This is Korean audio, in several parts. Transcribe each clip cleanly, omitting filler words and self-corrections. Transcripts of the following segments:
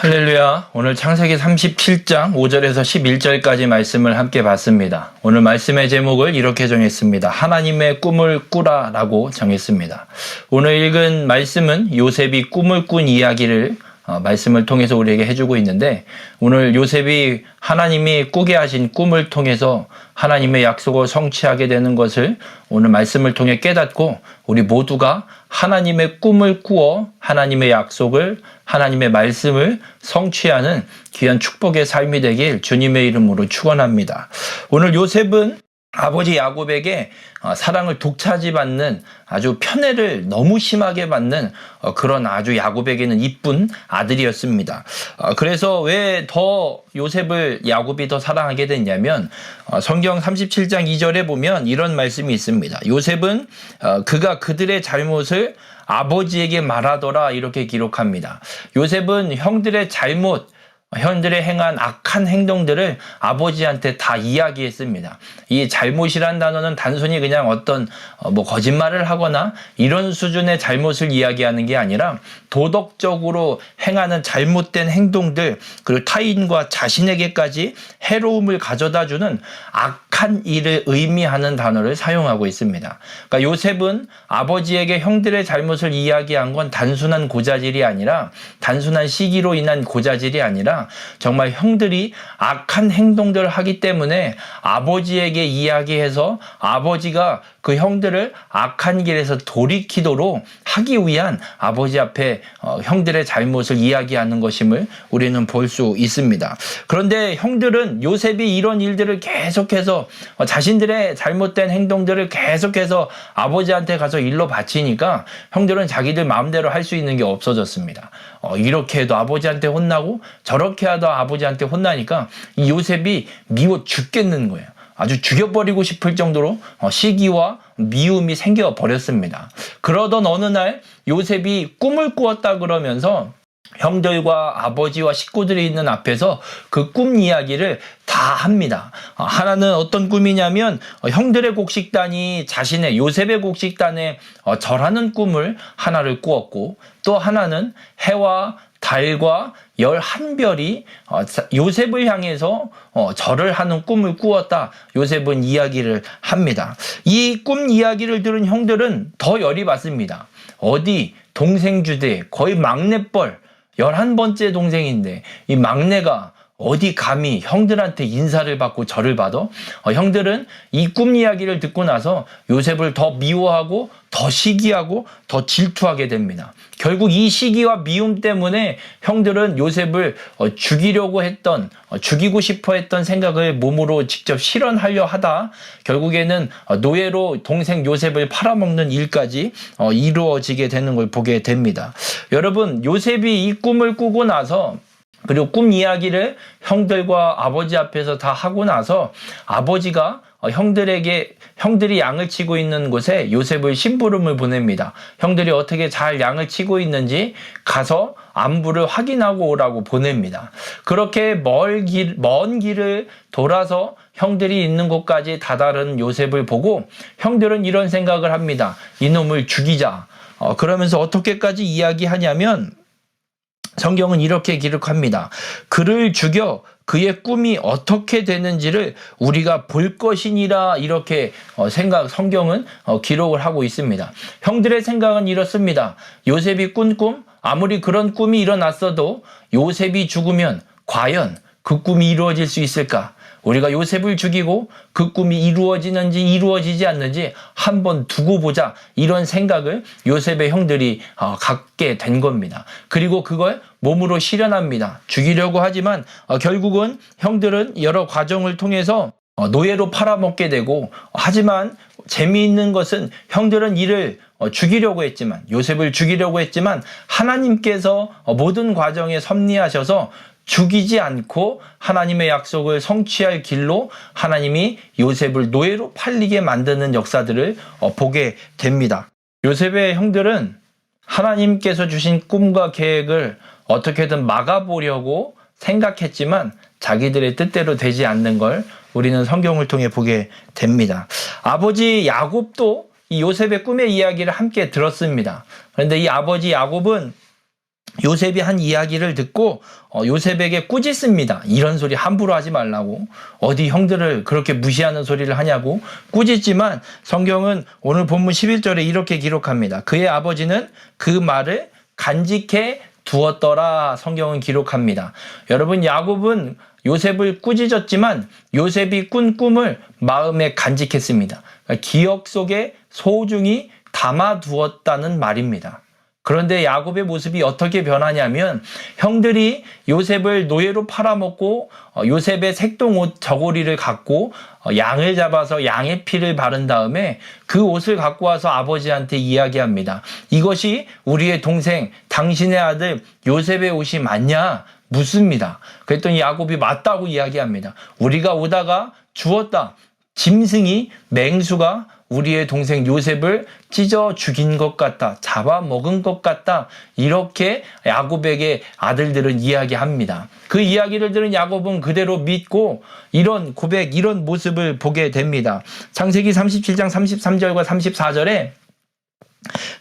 할렐루야. 오늘 창세기 37장 5절에서 11절까지 말씀을 함께 봤습니다. 오늘 말씀의 제목을 이렇게 정했습니다. 하나님의 꿈을 꾸라 라고 정했습니다. 오늘 읽은 말씀은 요셉이 꿈을 꾼 이야기를 말씀을 통해서 우리에게 해주고 있는데, 오늘 요셉이 하나님이 꾸게 하신 꿈을 통해서 하나님의 약속을 성취하게 되는 것을 오늘 말씀을 통해 깨닫고, 우리 모두가 하나님의 꿈을 꾸어 하나님의 약속을, 하나님의 말씀을 성취하는 귀한 축복의 삶이 되길 주님의 이름으로 축원합니다. 오늘 요셉은 아버지 야곱에게 사랑을 독차지받는, 아주 편애를 너무 심하게 받는 그런 아주 야곱에게는 이쁜 아들이었습니다. 그래서 왜 더 요셉을 야곱이 더 사랑하게 됐냐면, 성경 37장 2절에 보면 이런 말씀이 있습니다. 요셉은 그가 그들의 잘못을 아버지에게 말하더라, 이렇게 기록합니다. 요셉은 형들의 잘못, 형들의 행한 악한 행동들을 아버지한테 다 이야기했습니다. 이 잘못이란 단어는 단순히 그냥 어떤 거짓말을 하거나 이런 수준의 잘못을 이야기하는 게 아니라, 도덕적으로 행하는 잘못된 행동들, 그리고 타인과 자신에게까지 해로움을 가져다주는 악한 일을 의미하는 단어를 사용하고 있습니다. 그러니까 요셉은 아버지에게 형들의 잘못을 이야기한 건 단순한 고자질이 아니라, 단순한 시기로 인한 고자질이 아니라, 정말 형들이 악한 행동들을 하기 때문에 아버지에게 이야기해서 아버지가 그 형들을 악한 길에서 돌이키도록 하기 위한 아버지 앞에 형들의 잘못을 이야기하는 것임을 우리는 볼 수 있습니다. 그런데 형들은 요셉이 이런 일들을 계속해서, 자신들의 잘못된 행동들을 계속해서 아버지한테 가서 일러 바치니까 형들은 자기들 마음대로 할 수 있는 게 없어졌습니다. 이렇게 해도 아버지한테 혼나고 저렇게 해도 아버지한테 혼나니까 이 요셉이 미워 죽겠는 거예요. 아주 죽여버리고 싶을 정도로 시기와 미움이 생겨버렸습니다. 그러던 어느 날 요셉이 꿈을 꾸었다 그러면서 형들과 아버지와 식구들이 있는 앞에서 그 꿈 이야기를 다 합니다. 하나는 어떤 꿈이냐면, 형들의 곡식단이 자신의, 요셉의 곡식단에 절하는 꿈을 하나를 꾸었고, 또 하나는 해와 달과 11별이 요셉을 향해서 절을 하는 꿈을 꾸었다, 요셉은 이야기를 합니다. 이 꿈 이야기를 들은 형들은 더 열이 받습니다. 어디 동생 주제, 거의 막내뻘, 11번째 동생인데 이 막내가 어디 감히 형들한테 인사를 받고 절을 받아? 형들은 이 꿈 이야기를 듣고 나서 요셉을 더 미워하고 더 시기하고 더 질투하게 됩니다. 결국 이 시기와 미움 때문에 형들은 요셉을 죽이고 싶어 했던 생각을 몸으로 직접 실현하려 하다 결국에는 노예로 동생 요셉을 팔아먹는 일까지 이루어지게 되는 걸 보게 됩니다. 여러분, 요셉이 이 꿈을 꾸고 나서, 그리고 꿈 이야기를 형들과 아버지 앞에서 다 하고 나서, 아버지가 형들이 양을 치고 있는 곳에 요셉을 심부름을 보냅니다. 형들이 어떻게 잘 양을 치고 있는지 가서 안부를 확인하고 오라고 보냅니다. 그렇게 먼 길을 돌아서 형들이 있는 곳까지 다다른 요셉을 보고 형들은 이런 생각을 합니다. 이놈을 죽이자. 그러면서 어떻게까지 이야기하냐면, 성경은 이렇게 기록합니다. 그를 죽여 그의 꿈이 어떻게 되는지를 우리가 볼 것이니라, 이렇게 성경은 기록을 하고 있습니다. 형들의 생각은 이렇습니다. 요셉이 꾼 꿈, 아무리 그런 꿈이 일어났어도 요셉이 죽으면 과연 그 꿈이 이루어질 수 있을까? 우리가 요셉을 죽이고 그 꿈이 이루어지는지 이루어지지 않는지 한번 두고 보자, 이런 생각을 요셉의 형들이 갖게 된 겁니다. 그리고 그걸 몸으로 실현합니다. 죽이려고 하지만 결국은 형들은 여러 과정을 통해서 노예로 팔아먹게 되고, 하지만 재미있는 것은 형들은 이를 죽이려고 했지만, 요셉을 죽이려고 했지만 하나님께서 모든 과정에 섭리하셔서 죽이지 않고 하나님의 약속을 성취할 길로 하나님이 요셉을 노예로 팔리게 만드는 역사들을 보게 됩니다. 요셉의 형들은 하나님께서 주신 꿈과 계획을 어떻게든 막아보려고 생각했지만 자기들의 뜻대로 되지 않는 걸 우리는 성경을 통해 보게 됩니다. 아버지 야곱도 이 요셉의 꿈의 이야기를 함께 들었습니다. 그런데 이 아버지 야곱은 요셉이 한 이야기를 듣고 요셉에게 꾸짖습니다. 이런 소리 함부로 하지 말라고. 어디 형들을 그렇게 무시하는 소리를 하냐고 꾸짖지만 성경은 오늘 본문 11절에 이렇게 기록합니다. 그의 아버지는 그 말을 간직해 두었더라. 성경은 기록합니다. 여러분, 야곱은 요셉을 꾸짖었지만 요셉이 꾼 꿈을 마음에 간직했습니다. 그러니까 기억 속에 소중히 담아두었다는 말입니다. 그런데 야곱의 모습이 어떻게 변하냐면 형들이 요셉을 노예로 팔아먹고 요셉의 색동옷 저고리를 갖고 양을 잡아서 양의 피를 바른 다음에 그 옷을 갖고 와서 아버지한테 이야기합니다. 이것이 우리의 동생 당신의 아들 요셉의 옷이 맞냐? 묻습니다. 그랬더니 야곱이 맞다고 이야기합니다. 우리가 오다가 주웠다. 짐승이 맹수가 우리의 동생 요셉을 찢어 죽인 것 같다. 잡아먹은 것 같다. 이렇게 야곱에게 아들들은 이야기합니다. 그 이야기를 들은 야곱은 그대로 믿고 이런 고백, 이런 모습을 보게 됩니다. 창세기 37장 33절과 34절에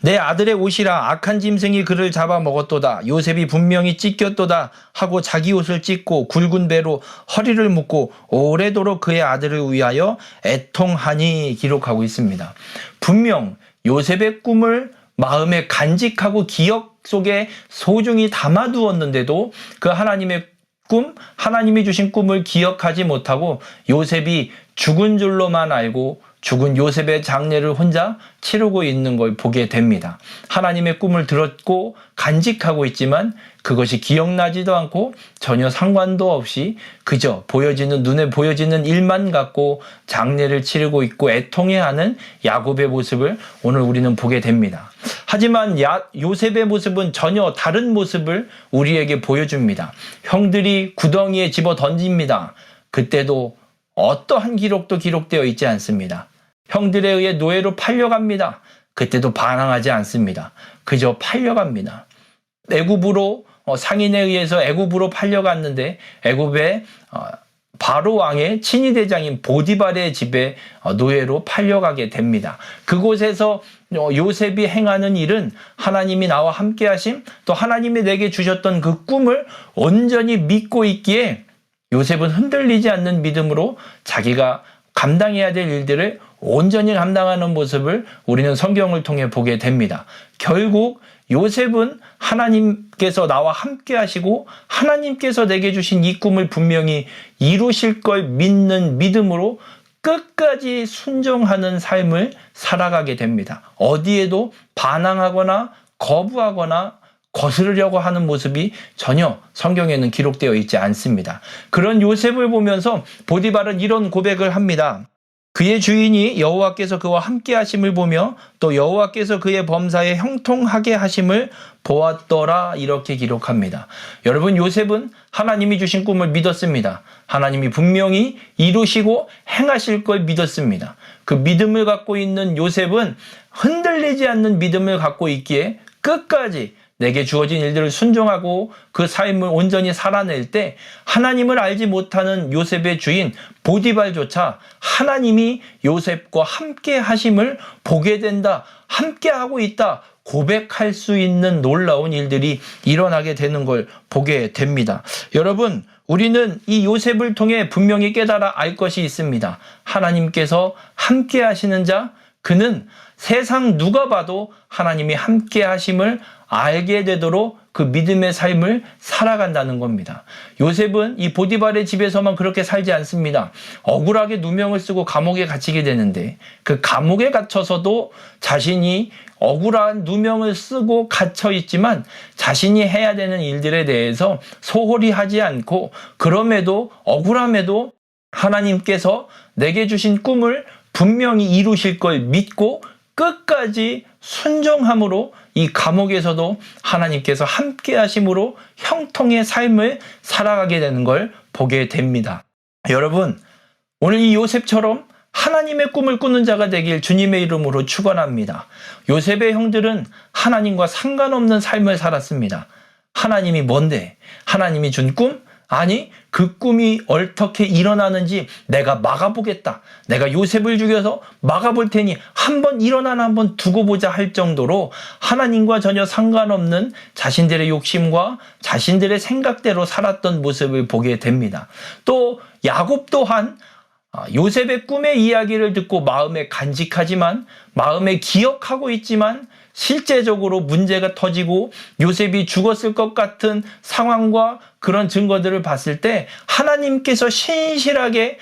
내 아들의 옷이라 악한 짐승이 그를 잡아먹었도다. 요셉이 분명히 찢겼도다 하고 자기 옷을 찢고 굵은 배로 허리를 묶고 오래도록 그의 아들을 위하여 애통하니 기록하고 있습니다. 분명 요셉의 꿈을 마음에 간직하고 기억 속에 소중히 담아두었는데도 그 하나님의 꿈, 하나님이 주신 꿈을 기억하지 못하고 요셉이 죽은 줄로만 알고 죽은 요셉의 장례를 혼자 치르고 있는 걸 보게 됩니다. 하나님의 꿈을 들었고 간직하고 있지만 그것이 기억나지도 않고 전혀 상관도 없이 그저 눈에 보여지는 일만 갖고 장례를 치르고 있고 애통해하는 야곱의 모습을 오늘 우리는 보게 됩니다. 하지만 요셉의 모습은 전혀 다른 모습을 우리에게 보여줍니다. 형들이 구덩이에 집어 던집니다. 그때도 어떠한 기록도 기록되어 있지 않습니다. 형들에 의해 노예로 팔려갑니다. 그때도 반항하지 않습니다. 그저 팔려갑니다. 애굽으로 상인에 의해서 애굽으로 팔려갔는데 애굽의 바로 왕의 친위대장인 보디발의 집에 노예로 팔려가게 됩니다. 그곳에서 요셉이 행하는 일은 하나님이 나와 함께 하심, 또 하나님이 내게 주셨던 그 꿈을 온전히 믿고 있기에 요셉은 흔들리지 않는 믿음으로 자기가 감당해야 될 일들을 온전히 감당하는 모습을 우리는 성경을 통해 보게 됩니다. 결국 요셉은 하나님께서 나와 함께 하시고 하나님께서 내게 주신 이 꿈을 분명히 이루실 걸 믿는 믿음으로 끝까지 순종하는 삶을 살아가게 됩니다. 어디에도 반항하거나 거부하거나 거스르려고 하는 모습이 전혀 성경에는 기록되어 있지 않습니다. 그런 요셉을 보면서 보디발은 이런 고백을 합니다. 그의 주인이 여호와께서 그와 함께 하심을 보며 또 여호와께서 그의 범사에 형통하게 하심을 보았더라. 이렇게 기록합니다. 여러분, 요셉은 하나님이 주신 꿈을 믿었습니다. 하나님이 분명히 이루시고 행하실 걸 믿었습니다. 그 믿음을 갖고 있는 요셉은 흔들리지 않는 믿음을 갖고 있기에 끝까지 내게 주어진 일들을 순종하고 그 삶을 온전히 살아낼 때 하나님을 알지 못하는 요셉의 주인 보디발조차 하나님이 요셉과 함께 하심을 보게 된다, 함께 하고 있다 고백할 수 있는 놀라운 일들이 일어나게 되는 걸 보게 됩니다. 여러분, 우리는 이 요셉을 통해 분명히 깨달아 알 것이 있습니다. 하나님께서 함께 하시는 자, 그는 세상 누가 봐도 하나님이 함께 하심을 알게 되도록 그 믿음의 삶을 살아간다는 겁니다. 요셉은 이 보디발의 집에서만 그렇게 살지 않습니다. 억울하게 누명을 쓰고 감옥에 갇히게 되는데 그 감옥에 갇혀서도 자신이 억울한 누명을 쓰고 갇혀 있지만 자신이 해야 되는 일들에 대해서 소홀히 하지 않고 그럼에도 억울함에도 하나님께서 내게 주신 꿈을 분명히 이루실 걸 믿고 끝까지 순종함으로 이 감옥에서도 하나님께서 함께 하심으로 형통의 삶을 살아가게 되는 걸 보게 됩니다. 여러분, 오늘 이 요셉처럼 하나님의 꿈을 꾸는 자가 되길 주님의 이름으로 축원합니다. 요셉의 형들은 하나님과 상관없는 삶을 살았습니다. 하나님이 뭔데? 하나님이 준 꿈? 아니, 그 꿈이 어떻게 일어나는지 내가 막아보겠다. 내가 요셉을 죽여서 막아볼 테니 한번 일어나나 한번 두고 보자 할 정도로 하나님과 전혀 상관없는 자신들의 욕심과 자신들의 생각대로 살았던 모습을 보게 됩니다. 또 야곱 또한 요셉의 꿈의 이야기를 듣고 마음에 간직하지만, 마음에 기억하고 있지만 실제적으로 문제가 터지고 요셉이 죽었을 것 같은 상황과 그런 증거들을 봤을 때 하나님께서 신실하게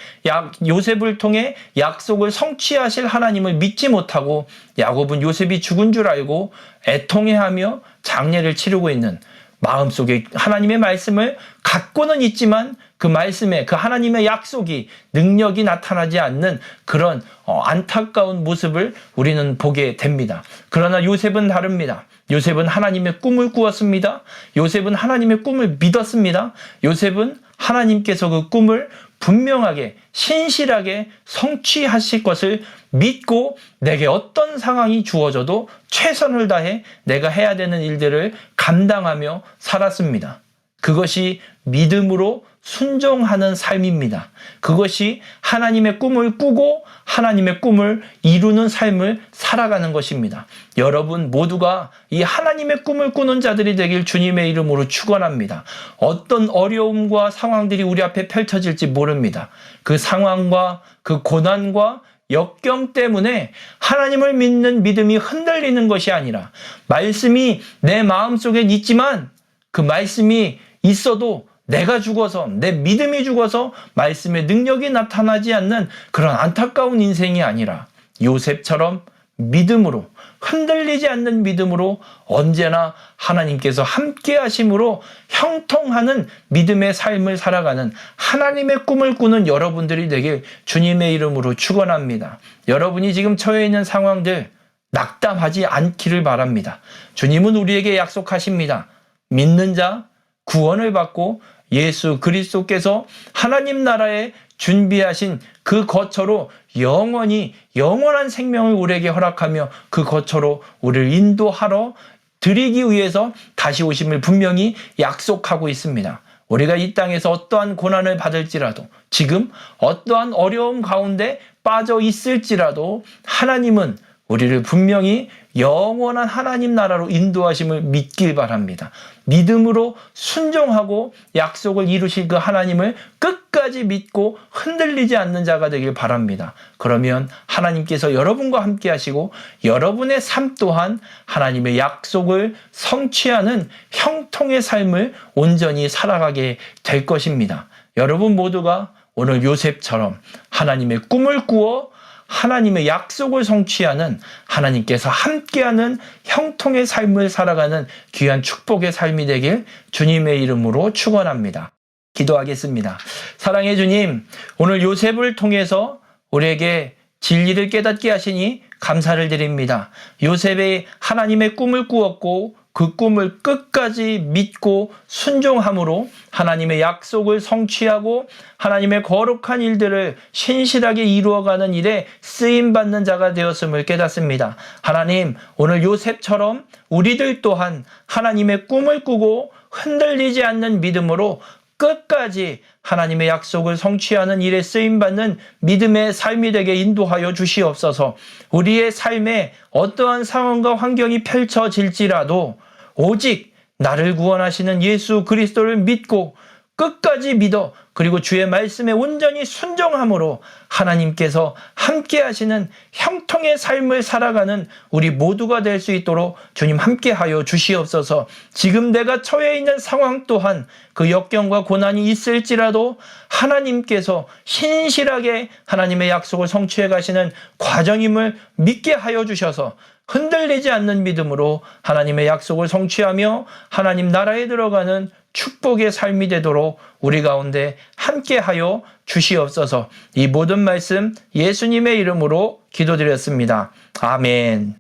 요셉을 통해 약속을 성취하실 하나님을 믿지 못하고 야곱은 요셉이 죽은 줄 알고 애통해하며 장례를 치르고 있는, 마음속에 하나님의 말씀을 갖고는 있지만 그 말씀에, 그 하나님의 약속이, 능력이 나타나지 않는 그런 안타까운 모습을 우리는 보게 됩니다. 그러나 요셉은 다릅니다. 요셉은 하나님의 꿈을 꾸었습니다. 요셉은 하나님의 꿈을 믿었습니다. 요셉은 하나님께서 그 꿈을 분명하게 신실하게 성취하실 것을 믿고 내게 어떤 상황이 주어져도 최선을 다해 내가 해야 되는 일들을 감당하며 살았습니다. 그것이 믿음으로 순종하는 삶입니다. 그것이 하나님의 꿈을 꾸고 하나님의 꿈을 이루는 삶을 살아가는 것입니다. 여러분 모두가 이 하나님의 꿈을 꾸는 자들이 되길 주님의 이름으로 축원합니다. 어떤 어려움과 상황들이 우리 앞에 펼쳐질지 모릅니다. 그 상황과 그 고난과 역경 때문에 하나님을 믿는 믿음이 흔들리는 것이 아니라, 말씀이 내 마음속에 있지만 그 말씀이 있어도 내가 죽어서, 내 믿음이 죽어서 말씀의 능력이 나타나지 않는 그런 안타까운 인생이 아니라 요셉처럼 믿음으로, 흔들리지 않는 믿음으로 언제나 하나님께서 함께 하심으로 형통하는 믿음의 삶을 살아가는 하나님의 꿈을 꾸는 여러분들이 되길 주님의 이름으로 축원합니다. 여러분이 지금 처해 있는 상황들 낙담하지 않기를 바랍니다. 주님은 우리에게 약속하십니다. 믿는 자 구원을 받고 예수 그리스도께서 하나님 나라에 준비하신 그 거처로 영원한 생명을 우리에게 허락하며 그 거처로 우리를 인도하러 드리기 위해서 다시 오심을 분명히 약속하고 있습니다. 우리가 이 땅에서 어떠한 고난을 받을지라도, 지금 어떠한 어려움 가운데 빠져 있을지라도 하나님은 우리를 분명히 영원한 하나님 나라로 인도하심을 믿길 바랍니다. 믿음으로 순종하고 약속을 이루실 그 하나님을 끝까지 믿고 흔들리지 않는 자가 되길 바랍니다. 그러면 하나님께서 여러분과 함께 하시고 여러분의 삶 또한 하나님의 약속을 성취하는 형통의 삶을 온전히 살아가게 될 것입니다. 여러분 모두가 오늘 요셉처럼 하나님의 꿈을 꾸어 하나님의 약속을 성취하는, 하나님께서 함께하는 형통의 삶을 살아가는 귀한 축복의 삶이 되길 주님의 이름으로 축원합니다. 기도하겠습니다. 사랑의 주님, 오늘 요셉을 통해서 우리에게 진리를 깨닫게 하시니 감사를 드립니다. 요셉이 하나님의 꿈을 꾸었고 그 꿈을 끝까지 믿고 순종함으로 하나님의 약속을 성취하고 하나님의 거룩한 일들을 신실하게 이루어가는 일에 쓰임받는 자가 되었음을 깨닫습니다. 하나님, 오늘 요셉처럼 우리들 또한 하나님의 꿈을 꾸고 흔들리지 않는 믿음으로 끝까지 하나님의 약속을 성취하는 일에 쓰임받는 믿음의 삶이 되게 인도하여 주시옵소서. 우리의 삶에 어떠한 상황과 환경이 펼쳐질지라도 오직 나를 구원하시는 예수 그리스도를 믿고 끝까지 믿어, 그리고 주의 말씀에 온전히 순종함으로 하나님께서 함께 하시는 형통의 삶을 살아가는 우리 모두가 될 수 있도록 주님 함께하여 주시옵소서. 지금 내가 처해 있는 상황 또한 그 역경과 고난이 있을지라도 하나님께서 신실하게 하나님의 약속을 성취해 가시는 과정임을 믿게 하여 주셔서 흔들리지 않는 믿음으로 하나님의 약속을 성취하며 하나님 나라에 들어가는 축복의 삶이 되도록 우리 가운데 함께하여 주시옵소서. 이 모든 말씀 예수님의 이름으로 기도드렸습니다. 아멘.